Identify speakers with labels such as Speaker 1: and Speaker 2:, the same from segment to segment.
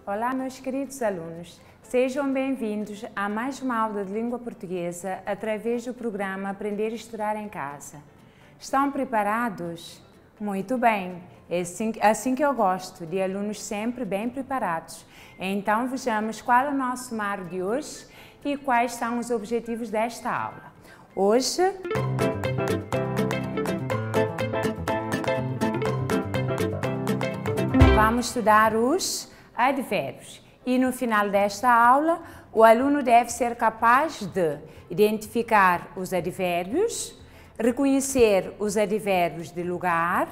Speaker 1: Olá, meus queridos alunos. Sejam bem-vindos a mais uma aula de língua portuguesa através do programa Aprender e Estudar em Casa. Estão preparados? Muito bem! É assim que eu gosto, de alunos sempre bem preparados. Então vejamos qual é o nosso sumário de hoje e quais são os objetivos desta aula. Hoje vamos estudar os advérbios e no final desta aula o aluno deve ser capaz de identificar os advérbios, reconhecer os advérbios de lugar,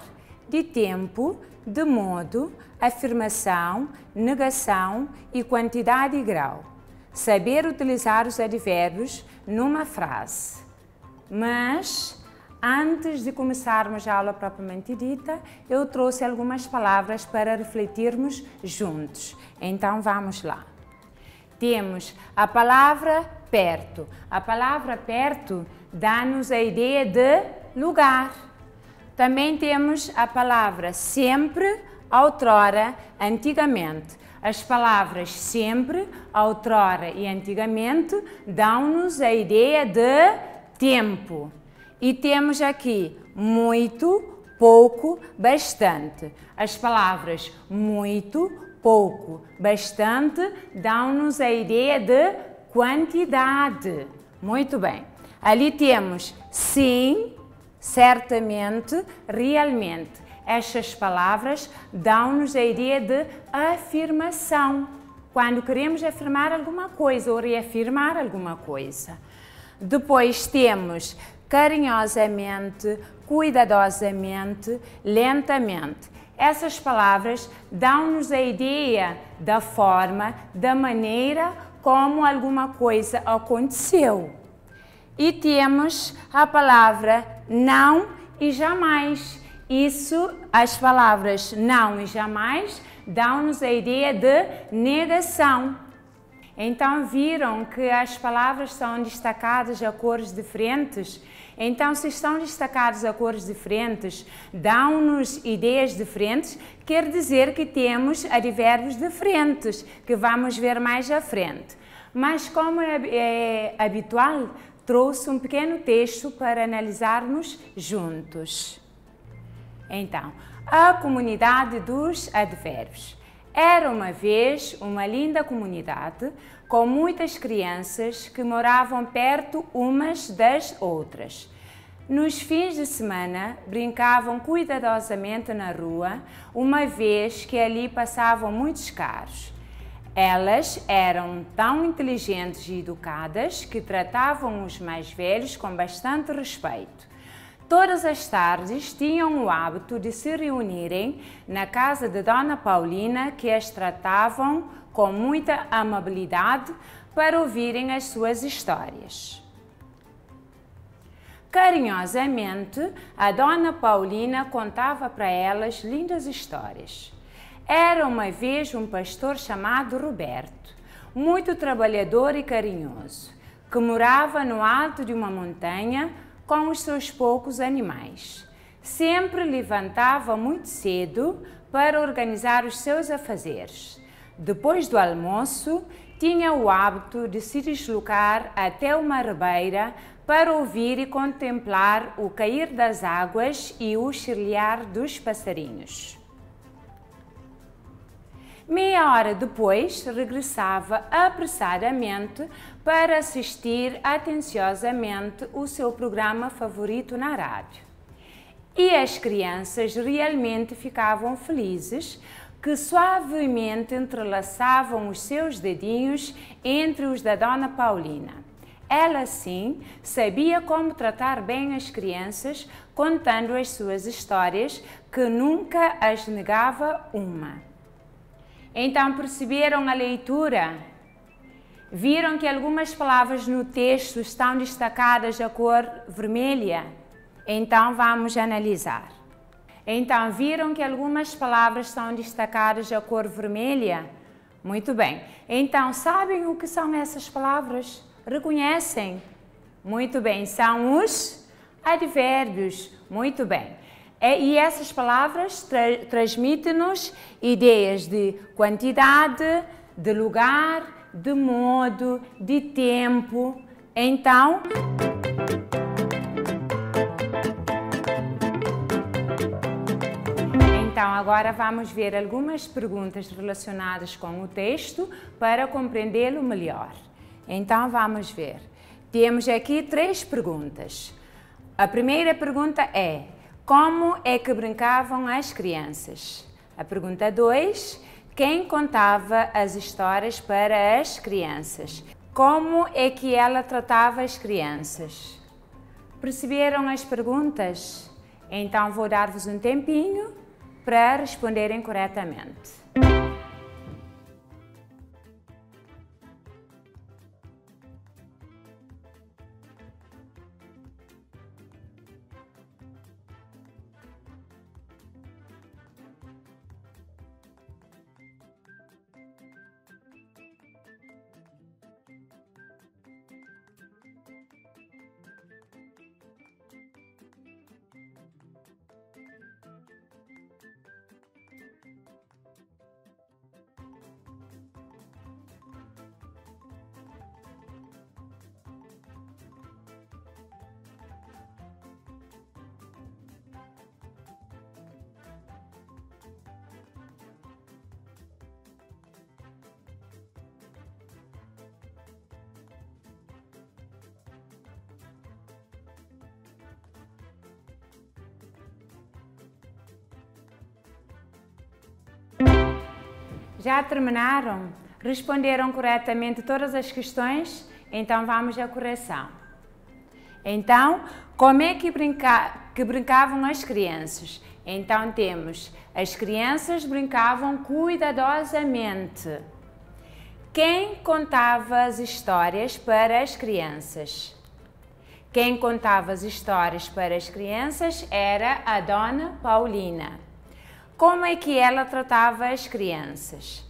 Speaker 1: de tempo, de modo, afirmação, negação e quantidade e grau. Saber utilizar os advérbios numa frase. Mas, antes de começarmos a aula propriamente dita, eu trouxe algumas palavras para refletirmos juntos. Então, vamos lá. Temos a palavra perto. A palavra perto dá-nos a ideia de lugar. Também temos a palavra sempre, outrora, antigamente. As palavras sempre, outrora e antigamente dão-nos a ideia de tempo. E temos aqui muito, pouco, bastante. As palavras muito, pouco, bastante dão-nos a ideia de quantidade. Muito bem. Ali temos sim, certamente, realmente. Estas palavras dão-nos a ideia de afirmação, quando queremos afirmar alguma coisa ou reafirmar alguma coisa. Depois temos carinhosamente, cuidadosamente, lentamente. Essas palavras dão-nos a ideia da forma, da maneira como alguma coisa aconteceu. E temos a palavra não e jamais. As palavras não e jamais dão-nos a ideia de negação. Então, viram que as palavras são destacadas a cores diferentes? Então, se estão destacadas a cores diferentes, dão-nos ideias diferentes, quer dizer que temos advérbios diferentes, que vamos ver mais à frente. Mas, como é habitual, trouxe um pequeno texto para analisarmos juntos. Então, a comunidade dos advérbios. Era uma vez uma linda comunidade com muitas crianças que moravam perto umas das outras. Nos fins de semana, brincavam cuidadosamente na rua, uma vez que ali passavam muitos carros. Elas eram tão inteligentes e educadas que tratavam os mais velhos com bastante respeito. Todas as tardes tinham o hábito de se reunirem na casa de Dona Paulina, que as tratavam com muita amabilidade para ouvirem as suas histórias. Carinhosamente, a Dona Paulina contava para elas lindas histórias. Era uma vez um pastor chamado Roberto, muito trabalhador e carinhoso, que morava no alto de uma montanha com os seus poucos animais. Sempre levantava muito cedo para organizar os seus afazeres. Depois do almoço, tinha o hábito de se deslocar até uma ribeira para ouvir e contemplar o cair das águas e o chirriar dos passarinhos. Meia hora depois, regressava apressadamente para assistir atenciosamente o seu programa favorito na rádio. E as crianças realmente ficavam felizes, que suavemente entrelaçavam os seus dedinhos entre os da Dona Paulina. Ela, sim, sabia como tratar bem as crianças, contando as suas histórias, que nunca as negava uma. Então, perceberam a leitura? Viram que algumas palavras no texto estão destacadas a cor vermelha? Então, vamos analisar. Então, viram que algumas palavras são destacadas a cor vermelha? Muito bem. Então, sabem o que são essas palavras? Reconhecem? Muito bem. São os advérbios. Muito bem. E essas palavras transmitem-nos ideias de quantidade, de lugar, de modo, de tempo. Então, agora vamos ver algumas perguntas relacionadas com o texto para compreendê-lo melhor. Então, vamos ver. Temos aqui 3 perguntas. A primeira pergunta é: como é que brincavam as crianças? A pergunta 2: quem contava as histórias para as crianças? Como é que ela tratava as crianças? Perceberam as perguntas? Então, vou dar-vos um tempinho para responderem corretamente. Já terminaram? Responderam corretamente todas as questões? Então vamos à correção. Então, como é que brincavam as crianças? Então temos: as crianças brincavam cuidadosamente. Quem contava as histórias para as crianças? Quem contava as histórias para as crianças era a Dona Paulina. Como é que ela tratava as crianças?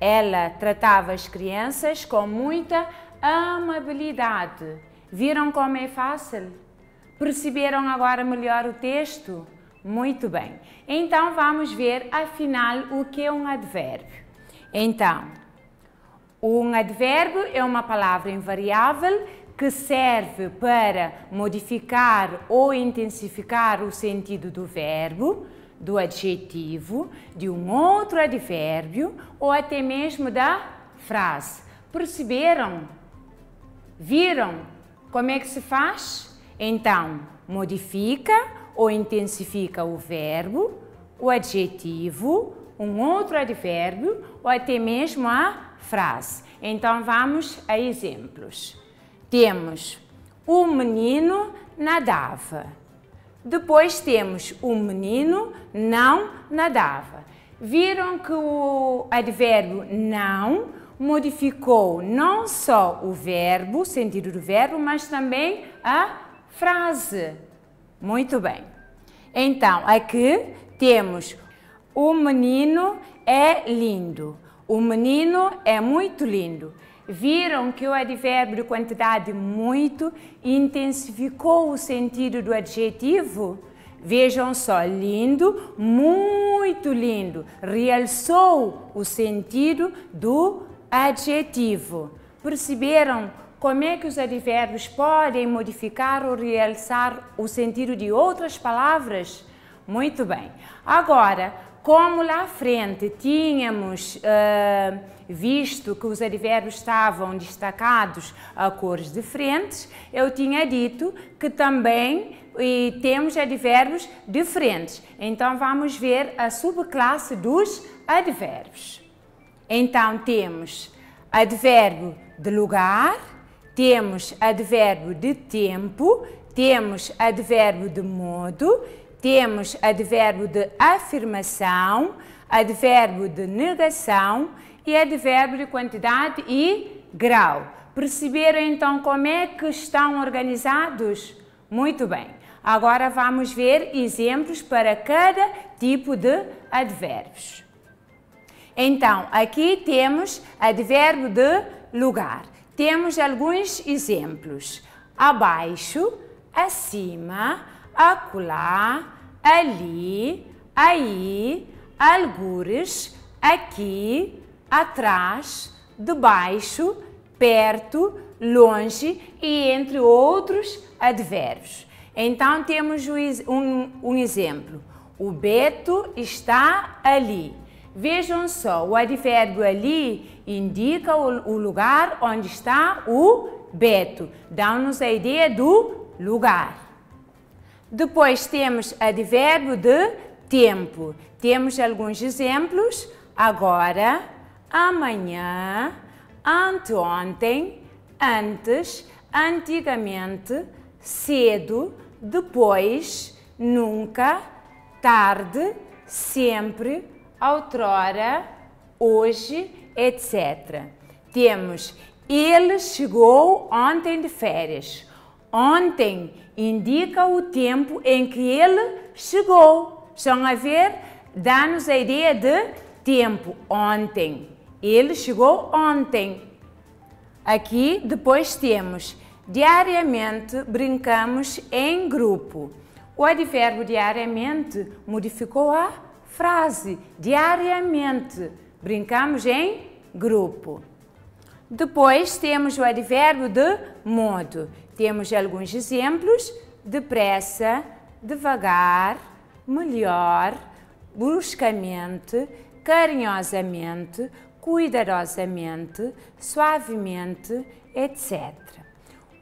Speaker 1: Ela tratava as crianças com muita amabilidade. Viram como é fácil? Perceberam agora melhor o texto? Muito bem. Então vamos ver afinal o que é um advérbio. Então, um advérbio é uma palavra invariável que serve para modificar ou intensificar o sentido do verbo, do adjetivo, de um outro advérbio ou até mesmo da frase. Perceberam? Viram como é que se faz? Então, modifica ou intensifica o verbo, o adjetivo, um outro advérbio ou até mesmo a frase. Então, vamos a exemplos. Temos: o menino nadava. Depois temos: o menino não nadava. Viram que o advérbio não modificou não só o verbo, o sentido do verbo, mas também a frase. Muito bem. Então, aqui temos: o menino é lindo. O menino é muito lindo. Viram que o advérbio de quantidade muito intensificou o sentido do adjetivo? Vejam só: lindo, muito lindo. Realçou o sentido do adjetivo. Perceberam como é que os advérbios podem modificar ou realçar o sentido de outras palavras? Muito bem. Agora, como lá à frente tínhamos visto que os advérbios estavam destacados a cores diferentes, eu tinha dito que também temos advérbios diferentes. Então vamos ver a subclasse dos advérbios. Então temos advérbio de lugar, temos advérbio de tempo, temos advérbio de modo, temos advérbio de afirmação, advérbio de negação e advérbio de quantidade e grau. Perceberam então como é que estão organizados? Muito bem. Agora vamos ver exemplos para cada tipo de advérbios. Então, aqui temos advérbio de lugar. Temos alguns exemplos: abaixo, acima, acolá, ali, aí, algures, aqui, atrás, debaixo, perto, longe e entre outros advérbios. Então temos um exemplo. O Beto está ali. Vejam só, o advérbio ali indica o lugar onde está o Beto. Dá-nos a ideia do lugar. Depois temos advérbio de tempo. Temos alguns exemplos. Agora, amanhã, anteontem, antes, antigamente, cedo, depois, nunca, tarde, sempre, outrora, hoje, etc. Temos ele chegou ontem de férias. Ontem indica o tempo em que ele chegou. Estão a ver? Dá-nos a ideia de tempo. Ontem. Ele chegou ontem. Aqui depois temos diariamente brincamos em grupo. O advérbio diariamente modificou a frase. Diariamente brincamos em grupo. Depois temos o advérbio de modo. Temos alguns exemplos: depressa, devagar, melhor, bruscamente, carinhosamente, cuidadosamente, suavemente, etc.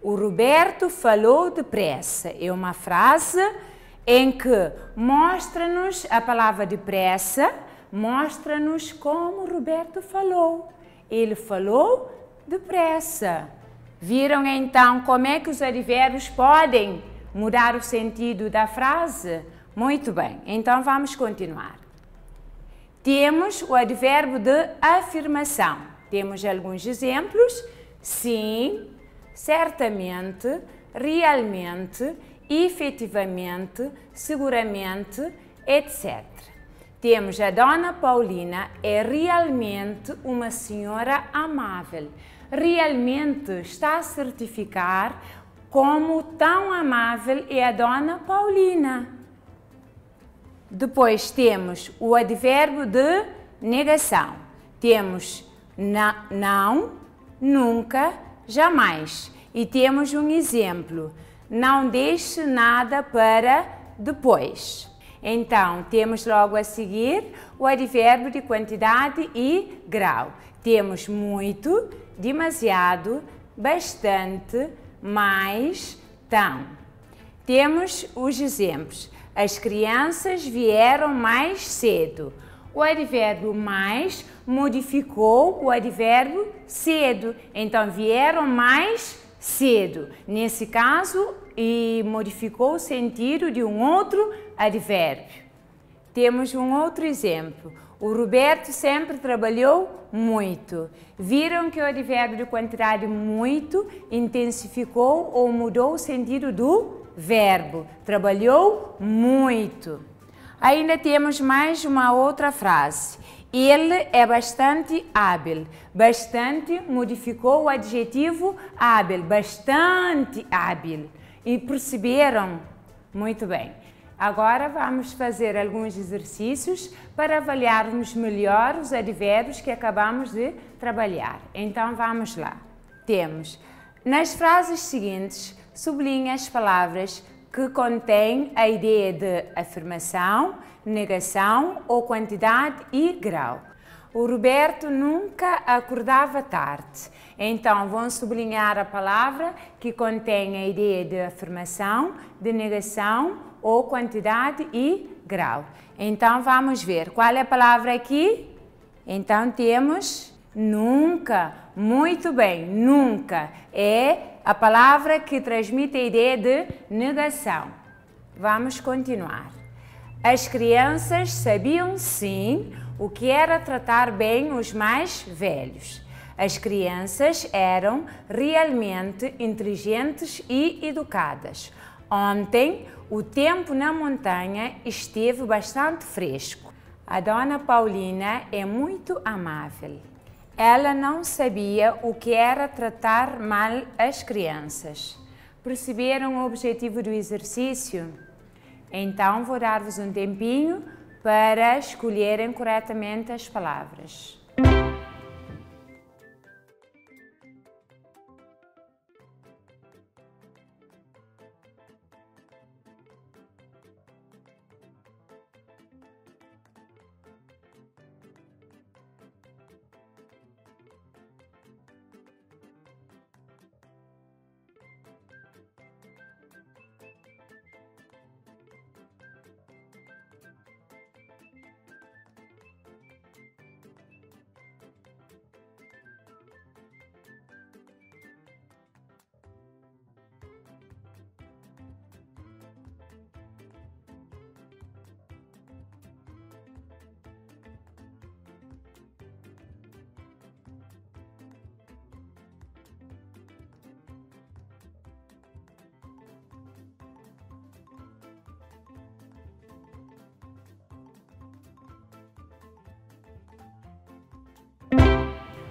Speaker 1: O Roberto falou depressa. É uma frase em que mostra-nos a palavra depressa, mostra-nos como o Roberto falou. Ele falou depressa. Viram então como é que os advérbios podem mudar o sentido da frase? Muito bem, então vamos continuar. Temos o advérbio de afirmação. Temos alguns exemplos: sim, certamente, realmente, efetivamente, seguramente, etc. Temos a Dona Paulina é realmente uma senhora amável. Realmente está a certificar como tão amável é a Dona Paulina. Depois temos o advérbio de negação. Temos não, nunca, jamais. E temos um exemplo: não deixe nada para depois. Então, temos logo a seguir o advérbio de quantidade e grau. Temos muito, demasiado, bastante, mais, tão. Temos os exemplos. As crianças vieram mais cedo. O advérbio mais modificou o advérbio cedo. Então, vieram mais cedo. Nesse caso, e modificou o sentido de um outro advérbio. Temos um outro exemplo. O Roberto sempre trabalhou muito. Viram que o advérbio de quantidade muito intensificou ou mudou o sentido do verbo. Trabalhou muito. Ainda temos mais uma outra frase. Ele é bastante hábil. Bastante modificou o adjetivo hábil. Bastante hábil. E perceberam? Muito bem. Agora vamos fazer alguns exercícios para avaliarmos melhor os advérbios que acabamos de trabalhar. Então vamos lá. Temos, nas frases seguintes, sublinhe as palavras que contêm a ideia de afirmação, negação ou quantidade e grau. O Roberto nunca acordava tarde. Então, vão sublinhar a palavra que contém a ideia de afirmação, de negação ou quantidade e grau. Então, vamos ver. Qual é a palavra aqui? Então, temos nunca. Muito bem, nunca. É a palavra que transmite a ideia de negação. Vamos continuar. As crianças sabiam sim o que era tratar bem os mais velhos. As crianças eram realmente inteligentes e educadas. Ontem, o tempo na montanha esteve bastante fresco. A Dona Paulina é muito amável. Ela não sabia o que era tratar mal as crianças. Perceberam o objetivo do exercício? Então, vou dar-vos um tempinho para escolherem corretamente as palavras.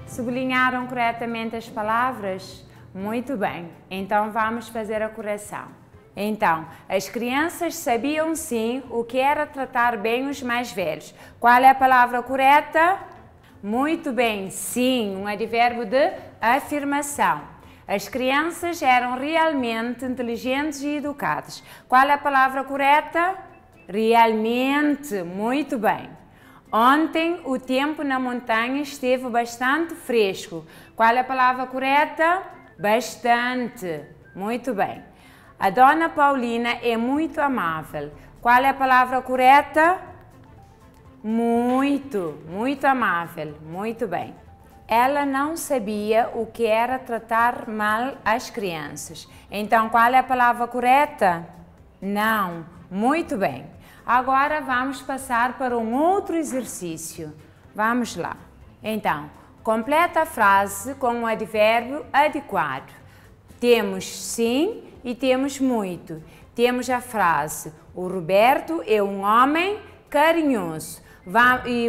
Speaker 1: Sublinharam corretamente as palavras? Muito bem, então vamos fazer a correção. Então, as crianças sabiam sim o que era tratar bem os mais velhos. Qual é a palavra correta? Muito bem, sim, um advérbio de afirmação. As crianças eram realmente inteligentes e educadas. Qual é a palavra correta? Realmente, muito bem. Ontem o tempo na montanha esteve bastante fresco. Qual é a palavra correta? Bastante. Muito bem. A dona Paulina é muito amável. Qual é a palavra correta? Muito amável. Muito bem. Ela não sabia o que era tratar mal as crianças. Então, qual é a palavra correta? Não. Muito bem. Agora vamos passar para um outro exercício. Vamos lá. Então, completa a frase com um advérbio adequado. Temos sim e temos muito. Temos a frase: o Roberto é um homem carinhoso.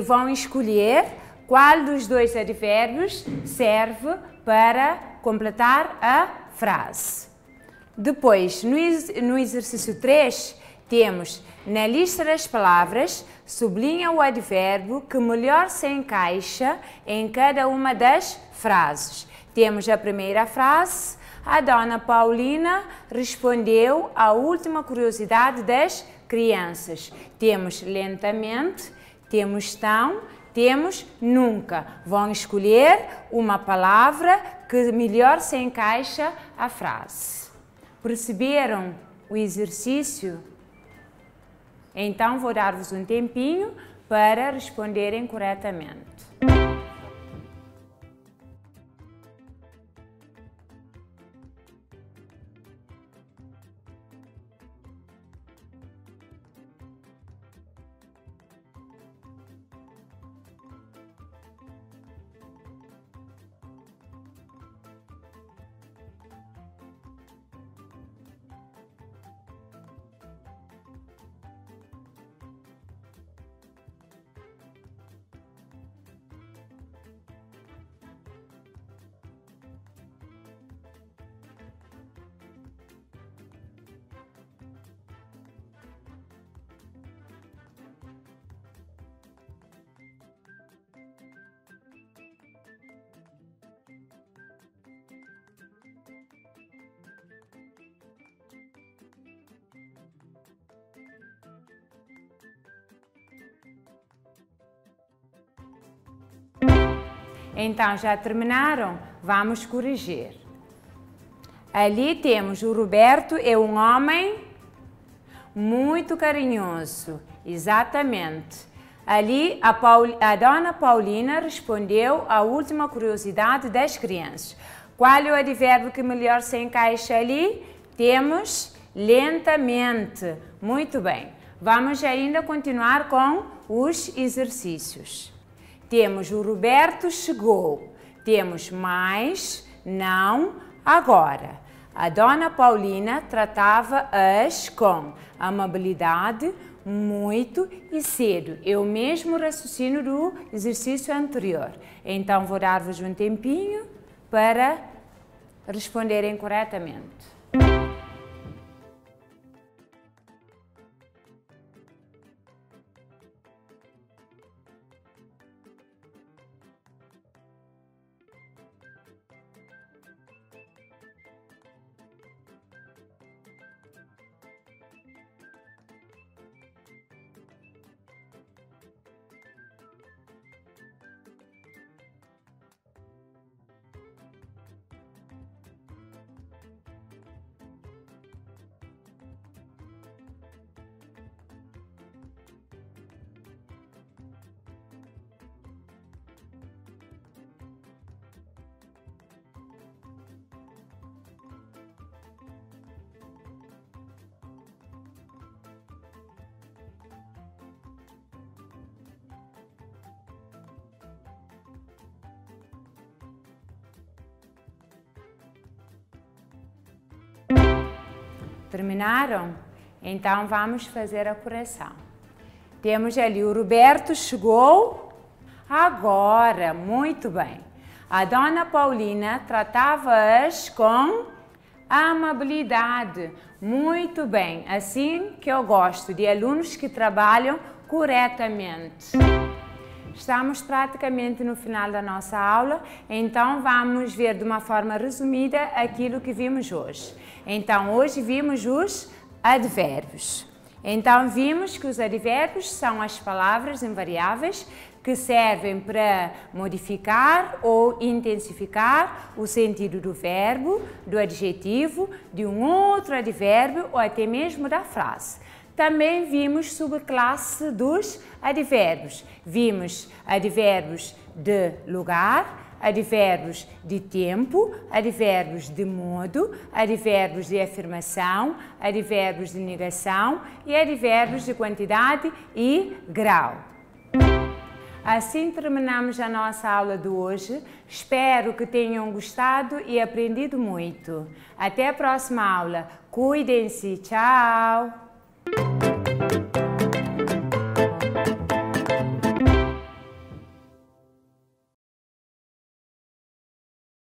Speaker 1: Vão escolher qual dos dois advérbios serve para completar a frase. Depois, no exercício 3, temos, na lista das palavras, sublinha o advérbio que melhor se encaixa em cada uma das frases. Temos a primeira frase: a dona Paulina respondeu à última curiosidade das crianças. Temos lentamente, temos tão, temos nunca. Vão escolher uma palavra que melhor se encaixa à frase. Perceberam o exercício? Então, vou dar-vos um tempinho para responderem corretamente. Então, já terminaram? Vamos corrigir. Ali temos: o Roberto é um homem muito carinhoso. Exatamente. Ali, a dona Paulina respondeu à última curiosidade das crianças. Qual é o advérbio que melhor se encaixa ali? Temos lentamente. Muito bem. Vamos ainda continuar com os exercícios. Temos: o Roberto chegou. Temos mais, não, agora. A dona Paulina tratava-as com amabilidade, muito e cedo. É o mesmo raciocínio do exercício anterior. Então, vou dar-vos um tempinho para responderem corretamente. Terminaram? Então vamos fazer a correção. Temos ali o Roberto chegou agora, muito bem. A dona Paulina tratava-as com amabilidade. Muito bem, assim que eu gosto de alunos que trabalham corretamente. Estamos praticamente no final da nossa aula, então vamos ver de uma forma resumida aquilo que vimos hoje. Então, hoje vimos os advérbios. Então, vimos que os advérbios são as palavras invariáveis que servem para modificar ou intensificar o sentido do verbo, do adjetivo, de um outro advérbio ou até mesmo da frase. Também vimos subclasse dos advérbios. Vimos advérbios de lugar, advérbios de tempo, advérbios de modo, advérbios de afirmação, advérbios de negação e advérbios de quantidade e grau. Assim terminamos a nossa aula de hoje. Espero que tenham gostado e aprendido muito. Até a próxima aula. Cuidem-se. Tchau!